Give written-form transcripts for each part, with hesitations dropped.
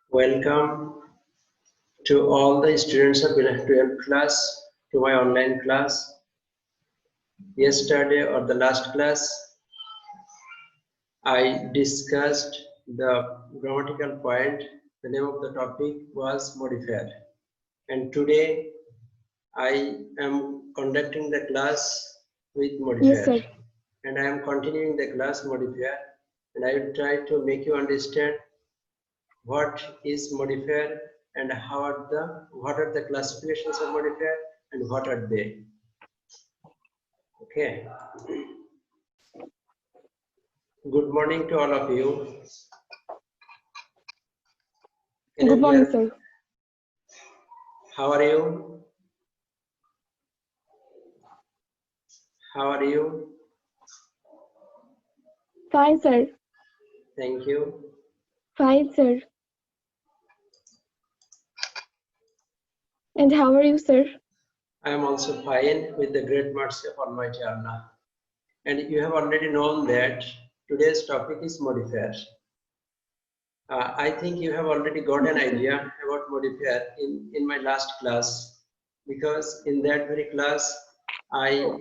Welcome to all the students of 12th class to my online class. Yesterday or the last class, I discussed the grammatical point. The name of the topic was modifier. And today I am conducting the class with modifier. Yes, sir. And I am continuing the class modifier. And I will try to make you understand what is modifier and what are the classifications of modifier and what are they. Okay. Good morning to all of you. Good morning, sir. How are you? How are you? Fine, sir. Thank you. Fine, sir. And how are you, sir? I am also fine with the great mercy of Almighty Allah. And you have already known that today's topic is modifier. I think you have already got an idea about modifier in my last class, because in that very class I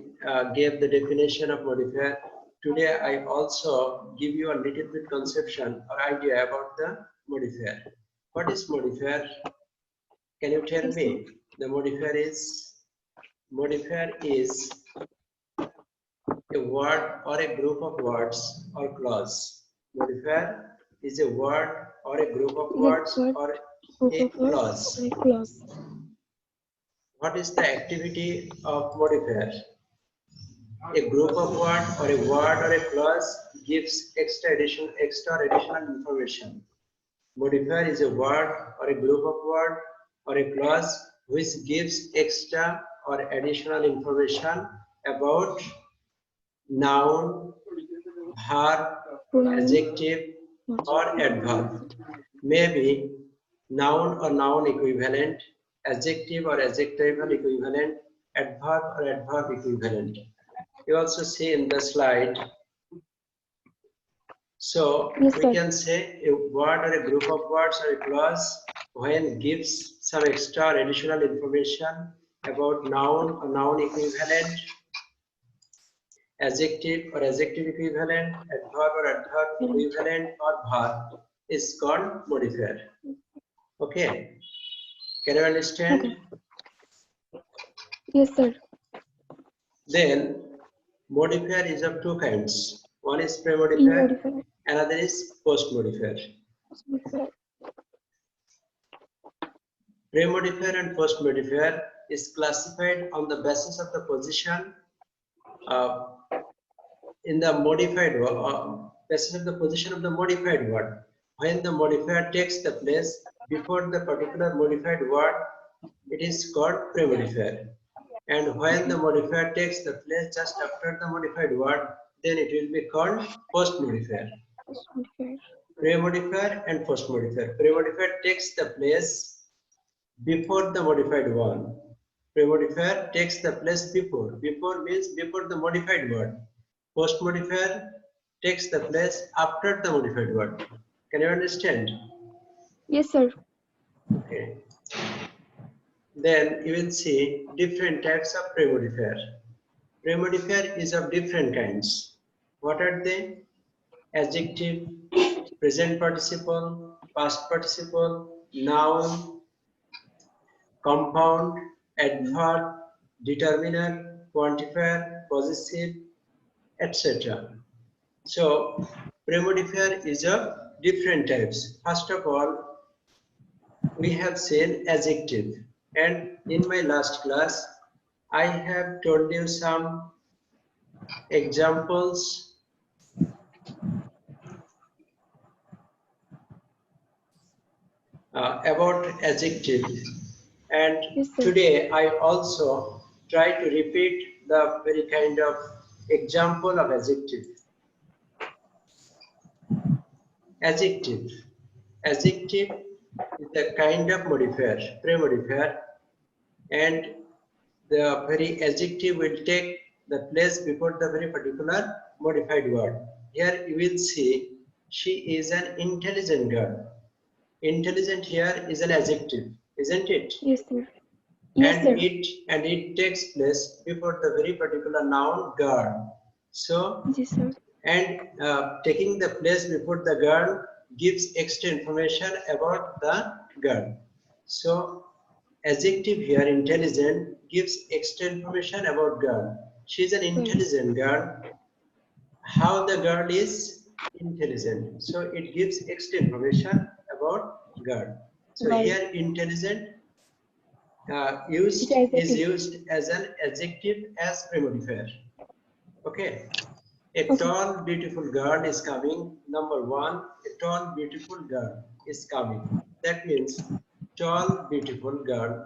gave the definition of modifier. Today I also give you a little bit conception or idea about the modifier. What is modifier? Can you tell me? The modifier is a word or a group of words or clause. Modifier is a word or a group of words or a clause. What is the activity of modifier? A group of words or a clause gives extra additional information. Modifier is a word or a group of words or a clause which gives extra or additional information about noun, verb, adjective, or adverb. Maybe noun or noun equivalent, adjective or adjectival equivalent, adverb or adverb equivalent. You also see in the slide. So yes, we can say a word or a group of words or a clause when gives some extra or additional information about noun or noun equivalent, adjective or adjective equivalent, adverb or adverb equivalent, or verb is called modifier. Okay. Can you understand? Okay. Yes, sir. Then modifier is of two kinds. One is pre-modifier, another is post-modifier. Pre-modifier and post-modifier is classified on the basis of the position in the modified word, basis of the position of the modified word. When the modifier takes the place before the particular modified word, it is called pre-modifier. And when the modifier takes the place just after the modified word, then it will be called post-modifier. Pre-modifier and post-modifier. Pre-modifier takes the place before the modified one. Pre-modifier takes the place before. Before means before the modified word. Post-modifier takes the place after the modified word. Can you understand? Yes, sir. Okay. Then you will see different types of pre-modifier. Pre-modifier is of different kinds. What are they? Adjective, present participle, past participle, noun, compound, adverb, determiner, quantifier, possessive, etc. So pre-modifier is of different types. First of all, we have seen adjective, and in my last class I have told you some examples about adjective, and Yes, sir. today I also try to repeat the very kind of example of adjective. Adjective is a kind of modifier, pre-modifier, and the very adjective will take the place before the very particular modified word. Here you will see she is an intelligent girl. Intelligent here is an adjective, isn't it? Yes, sir. Yes, sir. And it takes place before the very particular noun girl. So, Yes, sir. and taking the place before the girl gives extra information about the girl. So, adjective here, intelligent, gives extra information about girl. She is an intelligent girl. How the girl is intelligent. So, it gives extra information about girl. So, Girl. here intelligent is used as an adjective as premodifier. Okay. A tall, beautiful girl is coming. Number one, a tall, beautiful girl is coming. That means tall, beautiful girl.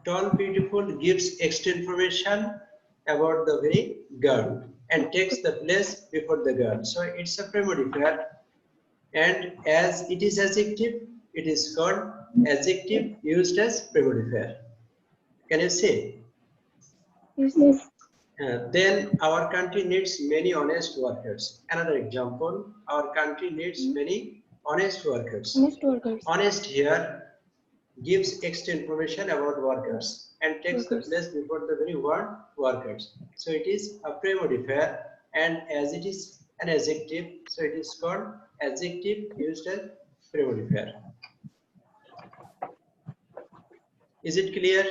Tall, beautiful gives extra information about the very girl and takes the place before the girl. So it's a premodifier. And as it is adjective, it is called adjective used as premodifier. Can you see? Yes. Then our country needs many honest workers. Another example, our country needs many honest workers. Honest workers. Honest here gives extra information about workers and takes the place before the very word workers. So it is a premodifier, and as it is an adjective, so it is called adjective used as premodifier. Is it clear?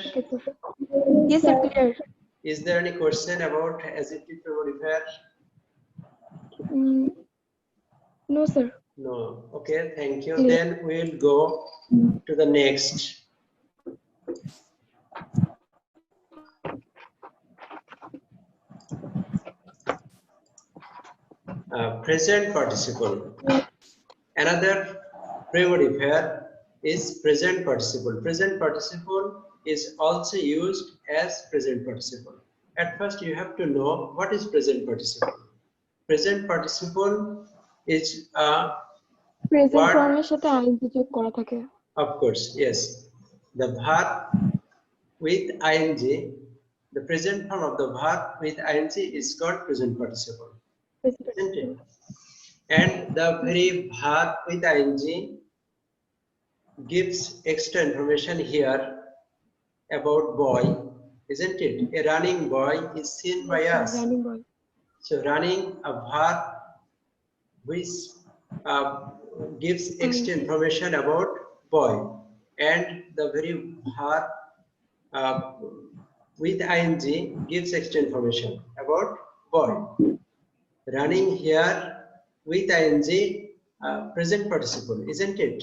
Yes, sir, clear. Is there any question about adjective premodifier? No, sir. No. Okay, thank you. Then we'll go to the next. Present participle. Another premodifier is present participle. Present participle is also used as present participle. At first, you have to know what is present participle. Present participle is a present form সাথে ing যোগ করা থাকে. Of course, yes. The verb with ing, the present form of the verb with ing is called present participle. Isn't it? And the very verb with ing gives extra information here about boy, isn't it? A running boy is seen by us. Running boy. So running, a verb which gives extra information about boy, and the very verb with ing gives extra information about boy. Running here with ing, present participle, isn't it?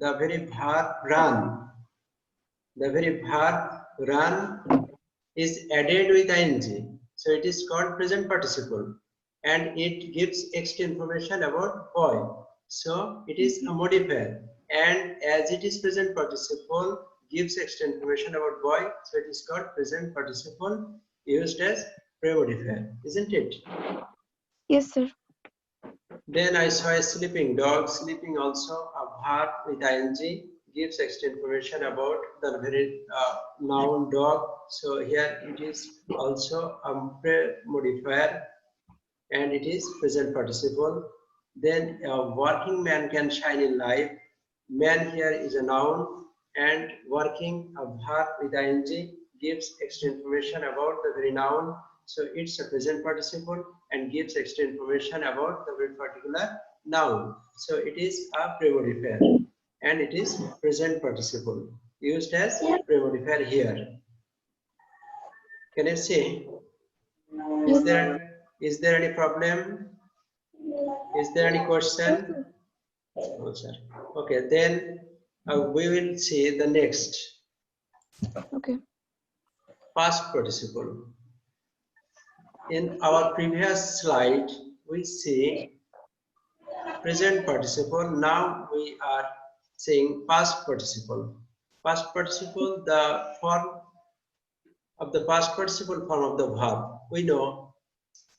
The very verb run, the very verb run is added with ing, so it is called present participle, and it gives extra information about boy. So it is a modifier, and as it is present participle gives extra information about boy, so it is called present participle used as premodifier, isn't it? Yes, sir. Then I saw a sleeping dog. Sleeping also a verb with ing gives extra information about the very noun dog. So here it is also a premodifier, and it is present participle. Then a working man can shine in life. Man here is a noun, and working, a verb with ing, gives extra information about the very noun. So it's a present participle and gives extra information about the very particular noun. So it is a premodifier, and it is present participle used as premodifier here. Can you see? Is there any problem? Is there any question? No, sir. Okay, then we will see the next. Okay. Past participle. In our previous slide, we see present participle. Now we are seeing past participle. Past participle, the form of the past participle form of the verb. We know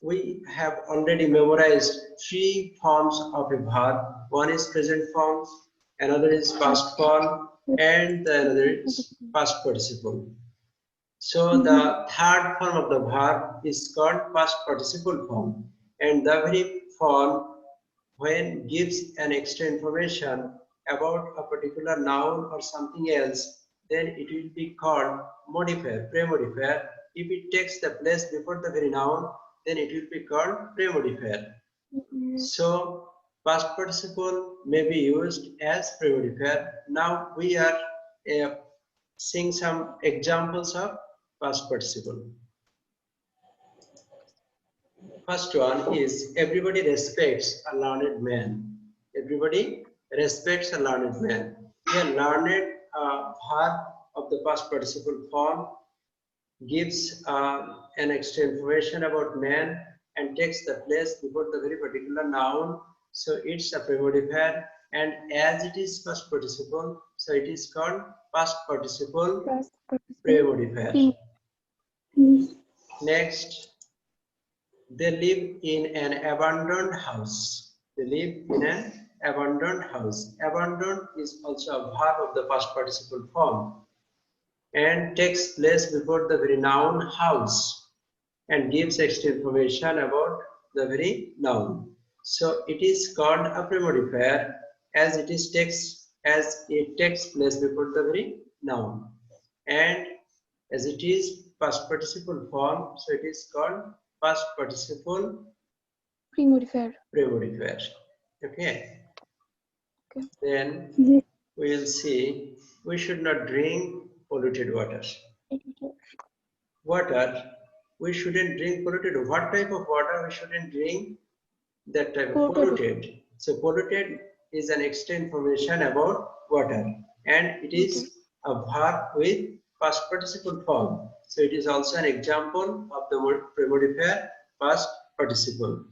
we have already memorized 3 forms of a verb. One is present form, another is past form, and the another is past participle. So the third form of the verb is called past participle form, and the very form when gives an extra information about a particular noun or something else, then it will be called modifier, pre-modifier. If it takes the place before the very noun, then it will be called pre-modifier. So past participle may be used as pre-modifier. Now we are seeing some examples of past participle. First one is everybody respects a learned man. Everybody respects a learned man. Here, learned verb of the past participle form gives an extra information about man and takes the place before the very particular noun. So it's a pre-modifier, and as it is past participle, so it is called past participle pre-modifier. Next, they live in an abandoned house. They live in an abandoned house. Abandoned is also a verb of the past participle form and takes place before the very noun house and gives extra information about the very noun. So it is called a pre-modifier as it takes place before the very noun, and as it is past participle form, so it is called past participle pre-modifier. pre-modifier. Okay. Then we will see we should not drink polluted water. Water, we shouldn't drink polluted. What type of water we shouldn't drink? That type of polluted. So polluted is an extra information about water, and it is a verb with past participle form. So it is also an example of the word pre-modifier past participle.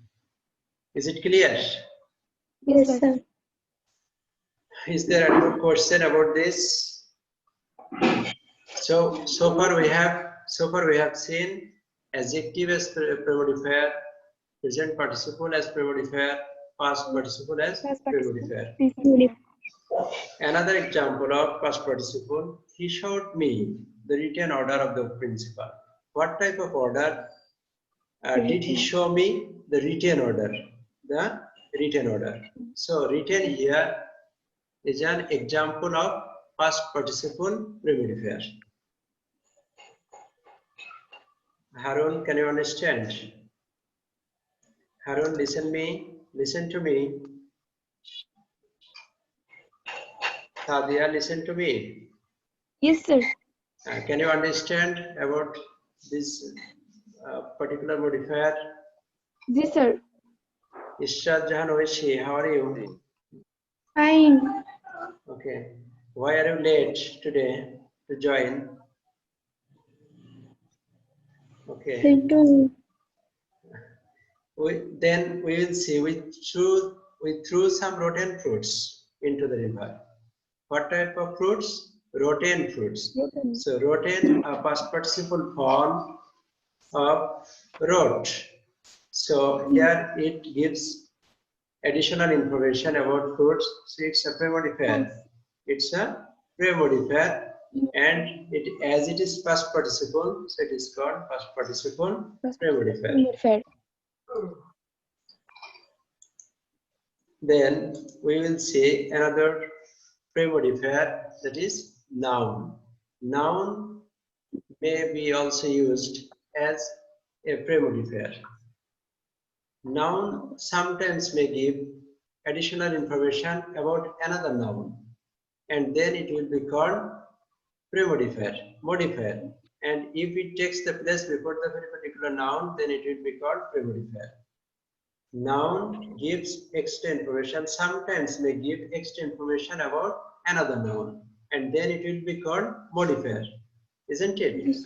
Is it clear? Yes, sir. Is there a question about this? So far we have seen adjective as pre-modifier, present participle as pre-modifier, past participle as pre-modifier. Another example of past participle: he showed me the written order of the principal. What type of order did he show me? The written order. The written order. So written here is an example of past participle pre-modifier. Harun, can you understand? Harun, listen to me. Sadia, listen to me. Yes, sir. Can you understand about this particular modifier? Yes, sir. Ishrat Jahan Oishi, how are you? Fine. Okay. Why are you late today to join? Okay. Then we will see we threw some rotten fruits into the river. What type of fruits? Rotten fruits. So rotten, a past participle form of rot. So here it gives additional information about fruits. So it's a pre-modifier. It's a pre-modifier, and as it is past participle, so it is called past participle pre-modifier. Then we will see another pre-modifier, that is noun. Noun may be also used as a pre-modifier. Noun sometimes may give additional information about another noun, and then it will be called modifier. And if it takes the place before the very particular noun, then it will be called pre-modifier. Noun gives extra information, sometimes may give extra information about another noun, and then it will be called modifier, isn't it? Yes.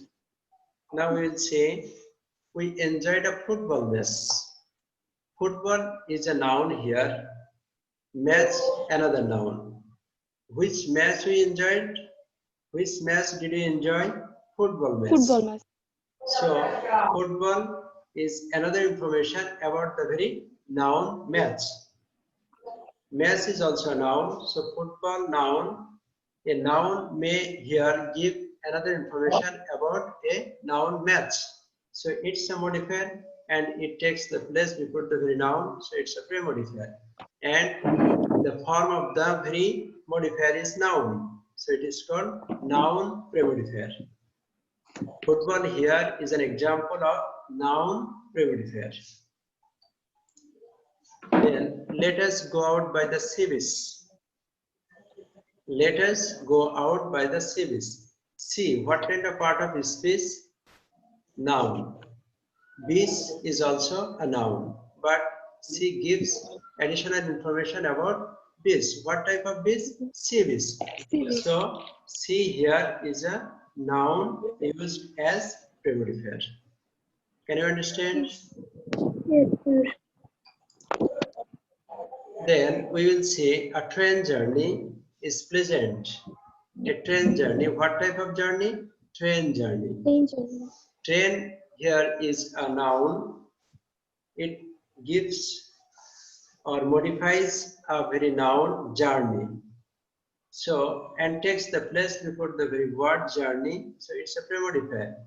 Now we will say we enjoyed a football match. Football is a noun here, match another noun. Which match we enjoyed? Which match did you enjoy? Football match. Football match. So football is another information about the very noun match. Match is also a noun. So football noun. A noun may here give another information about a noun match. So it's a modifier and it takes the place before the very noun, so it's a pre-modifier. And the form of the very modifier is noun, so it is called noun pre-modifier. Football here is an example of noun pre-modifier. Then let us go out by the sea beach. Let us go out by the sea beach. See, what kind of part of speech? Noun. Beach is also a noun, but she gives additional information about beach. What type of beach? Sea beach. So, sea here is a noun used as pre-modifier. Can you understand? Yes, sir. Then we will say a train journey is pleasant. A train journey, what type of journey? Train journey. Train here is a noun. It gives or modifies a very noun, journey. So, and takes the place before the very word journey. So, it's a pre-modifier.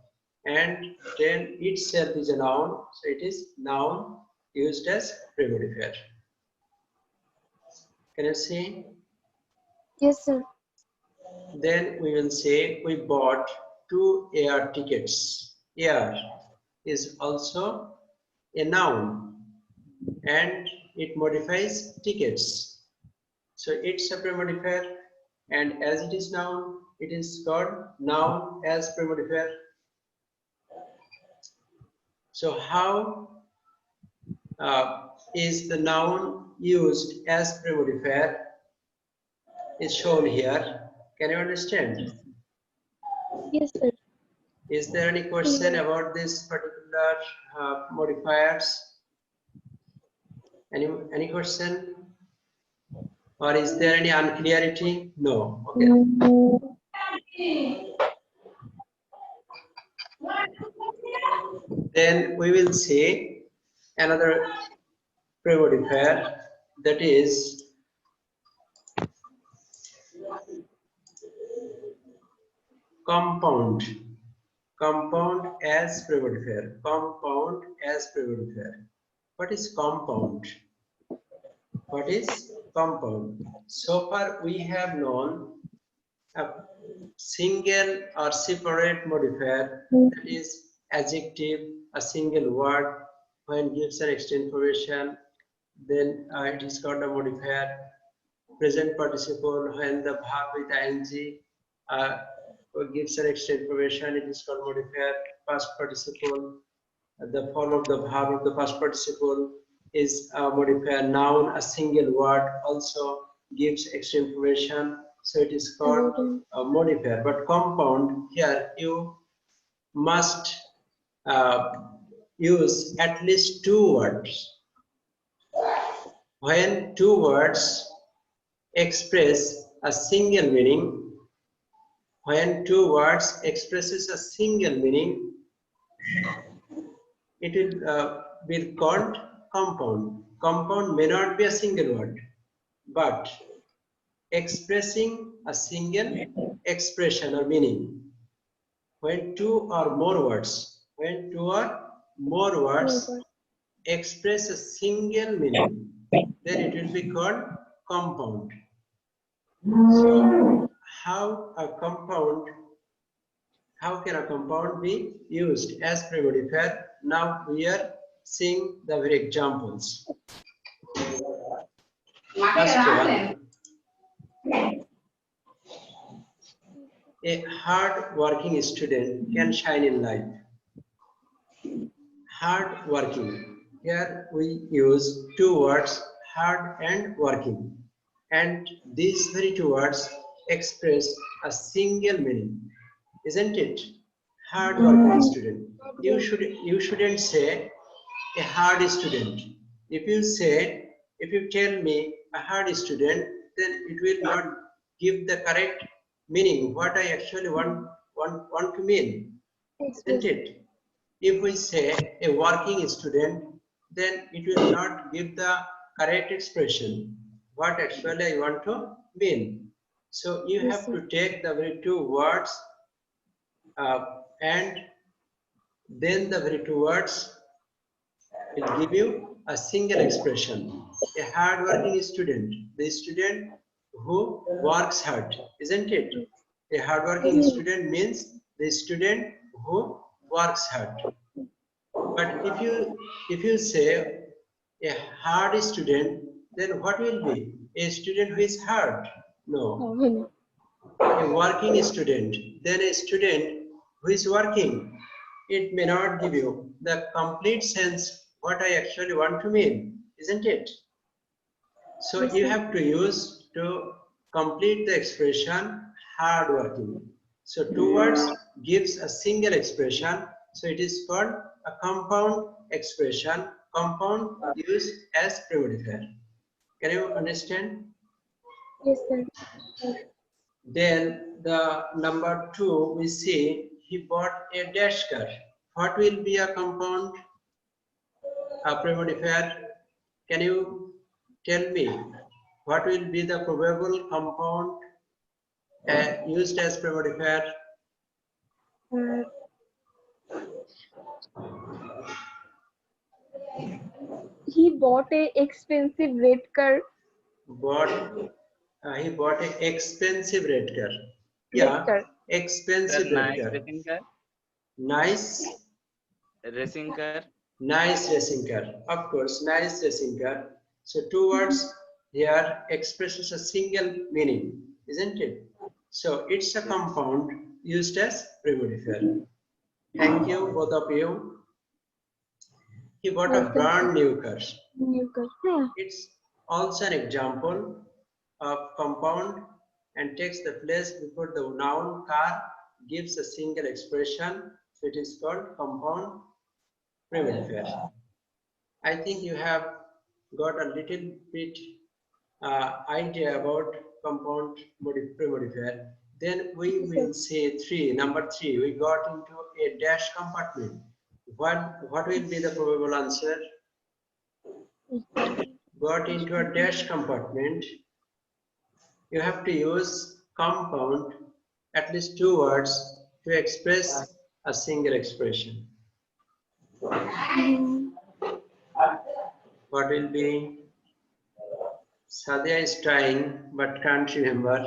And train itself is a noun. So, it is noun used as pre-modifier. Can you see? Yes, sir. Then we will say we bought 2 air tickets. Air is also a noun and it modifies tickets. So it's a pre-modifier and as it is noun, it is called noun as pre-modifier. So how is the noun used as pre-modifier is shown here. Can you understand? Yes, sir. Is there any question about this particular modifiers? Any question? Or is there any unclarity? No. Okay. Then we will see another pre-modifier, that is compound. Compound as pre-modifier. Compound as pre-modifier. What is compound? What is compound? So far we have known a single or separate modifier, that is adjective, a single word when gives an extra information, then it is called a modifier. Present participle when the verb with ing gives an extra information, it is called modifier. Past participle, the form of the verb of the past participle is a modifier. Noun, a single word, also gives extra information, so it is called a modifier. But compound, here you must use at least 2 words. When 2 words express a single meaning, when 2 words expresses a single meaning, it will be called compound. Compound may not be a single word, but expressing a single expression or meaning. When 2 or more words, express a single meaning, then it will be called compound. So, how can a compound be used as pre-modifier? Now we are seeing the very examples. First one, a hard working student can shine in life. Hard working. Here we use 2 words, hard and working. And these very 2 words express a single meaning, isn't it? Hard working student. You shouldn't say a hard student. If you tell me a hard student, then it will not give the correct meaning, what I actually want to mean, isn't it? If we say a working student, then it will not give the correct expression, what actually I want to mean. So you have to take the very 2 words and then the very two words will give you a single expression. A hard-working student, the student who works hard, isn't it? A hard-working student means the student who works hard. But if you say a hard student, then what will be? A student who is hard? No. A working student, then a student who is working. It may not give you the complete sense what I actually want to mean, isn't it? So you have to use to complete the expression hardworking. So two words gives a single expression. So it is called a compound expression. Compound used as premodifier. Can you understand? Yes, sir. Then the number 2 we see he bought a dash car. What will be a compound? A premodifier. Can you tell me what will be the probable compound used as premodifier? He bought a expensive red car. He bought an expensive red car. Red Yeah, car. expensive red nice car. racing car. Nice, Racing car. nice racing car. Of course, nice racing car. So two words here expresses a single meaning, isn't it? So it's a compound used as premodifier. Thank you, both of you. He bought a brand new car. New car. Yeah. It's also an example of compound and takes the place before the noun car, gives a single expression. So it is called compound premodifier. I think you have got a little bit idea about compound premodifier. Then we will say number 3, we got into a dash compartment. What will be the probable answer? Got into a dash compartment. You have to use compound, at least two words, to express a single expression. What will be? Sadia is trying but can't remember,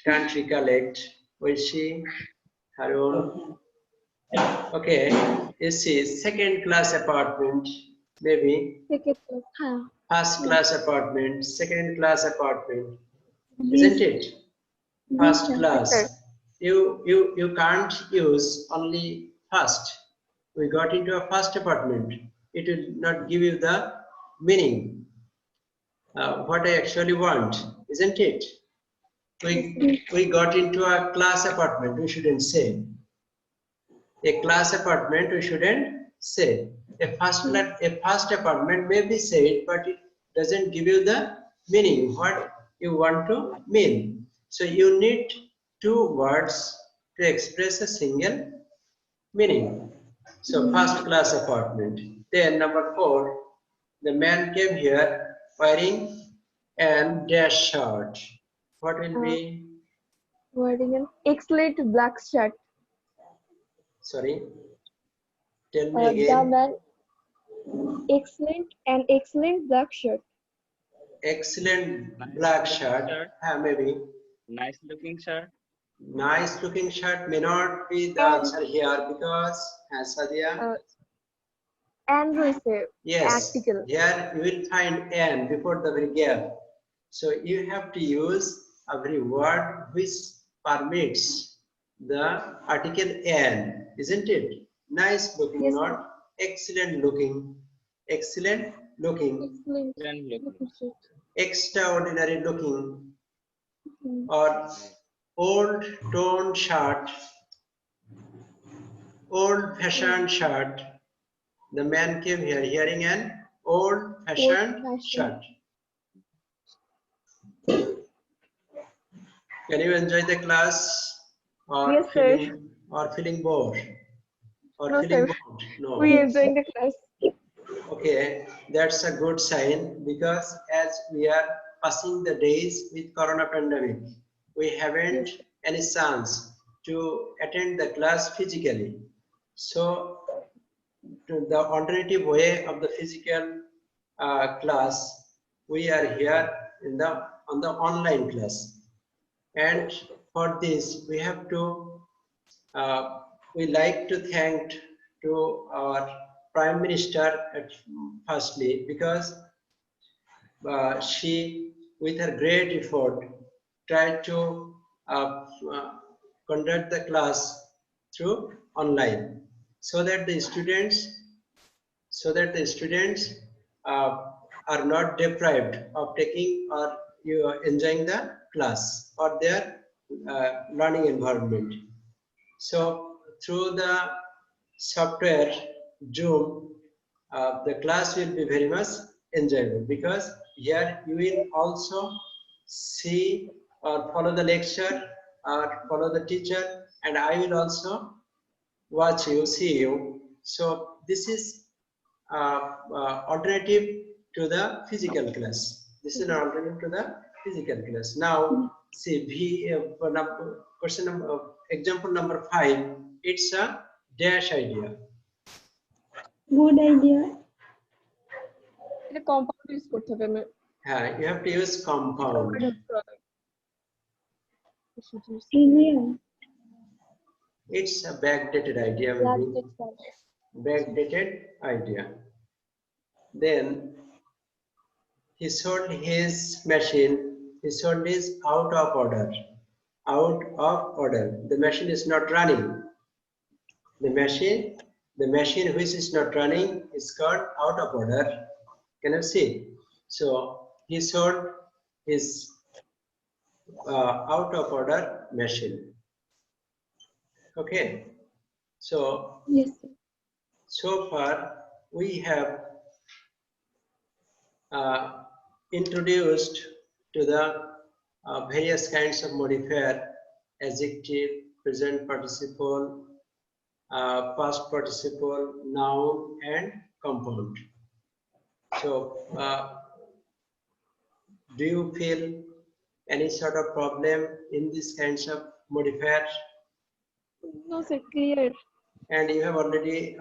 can't recollect. Will she? Harun? Okay, you see, second class apartment, maybe. Second class. Huh. First class apartment, second class apartment, isn't it? First class. You can't use only first. We got into a first apartment. It will not give you the meaning. What I actually want, isn't it? We got into a class apartment. We shouldn't say. A class apartment. We shouldn't say. A first apartment may be said, but it doesn't give you the meaning. What you want to mean. So you need two words to express a single meaning. So first class apartment. Then number 4, the man came here wearing an dash shirt. What will be? Wearing an excellent black shirt. Sorry. Tell me The again. man excellent black shirt. Excellent black shirt. Maybe. Nice looking shirt. Nice looking shirt may not be the answer here because Sadia. And we say Yes, article. here you will find an before the very gap. So you have to use every word which permits the article an, isn't it? Nice looking, Yes, not excellent looking. Excellent looking, Excellent looking shirt. extraordinary looking, or old toned shirt, old fashioned shirt. The man came here wearing an old fashioned shirt. Can you enjoy the class or Yes, sir. feeling bored or No, feeling sir. bored? No. We enjoying the class. Okay, that's a good sign because as we are passing the days with corona pandemic, we haven't any chance to attend the class physically. So the alternative way of the physical class, we are here in the on the online class, and for this we have to we like to thank to our Prime Minister firstly, because she, with her great effort, tried to conduct the class through online, so that the students uh, are not deprived of taking or enjoying the class or their learning environment. So through the software Zoom, the class will be very much enjoyable, because here you will also see or follow the lecture or follow the teacher, and I will also watch you, see you. So this is alternative to the physical class. This is an alternative to the physical class. Now, see, question number, example number 5. It's a dash idea. Good idea. এটা compound use করতে হবে। You have to use compound. It's a backdated idea, maybe. Backdated idea. Then he sold his machine. He sold is out of order. Out of order. The machine is not running. The machine which is not running is called out of order. Can you see? So he sold his out of order machine. Okay. So yes, so far we have introduced to the various kinds of modifier: adjective, present participle, past participle, noun, and compound. So do you feel any sort of problem in these kinds of modifiers? no sir, clear. And you have already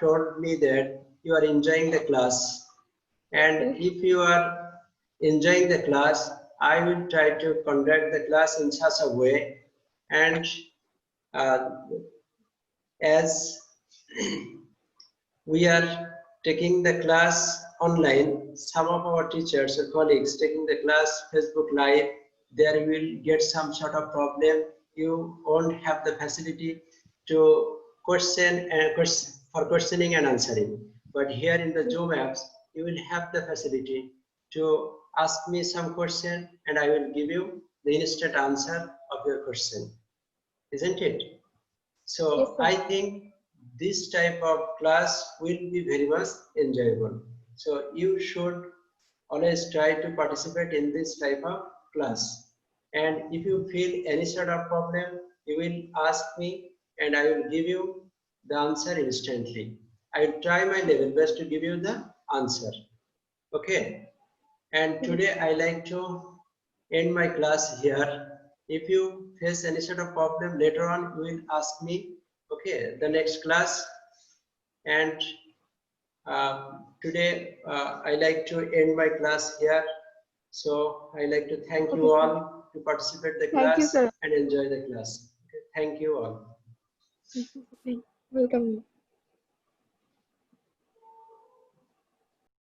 told me that you are enjoying the class, and if you are enjoying the class, I will try to conduct the class in such a way, and as we are taking the class online, some of our teachers or colleagues taking the class Facebook Live, there will get some sort of problem. You won't have the facility to question and for questioning and answering. But here in the Zoom apps, you will have the facility to ask me some question, and I will give you the instant answer of your question. Isn't it? So Yes, sir. I think this type of class will be very much enjoyable. So you should always try to participate in this type of class. And if you feel any sort of problem, you will ask me, and I will give you the answer instantly. I will try my level best to give you the answer. Okay. And today I like to end my class here. If you face any sort of problem later on, you will ask me, okay, the next class. And today I like to end my class here. So I like to thank you all to participate in the Thank class you, sir. and enjoy the class. Okay, thank you all. Welcome.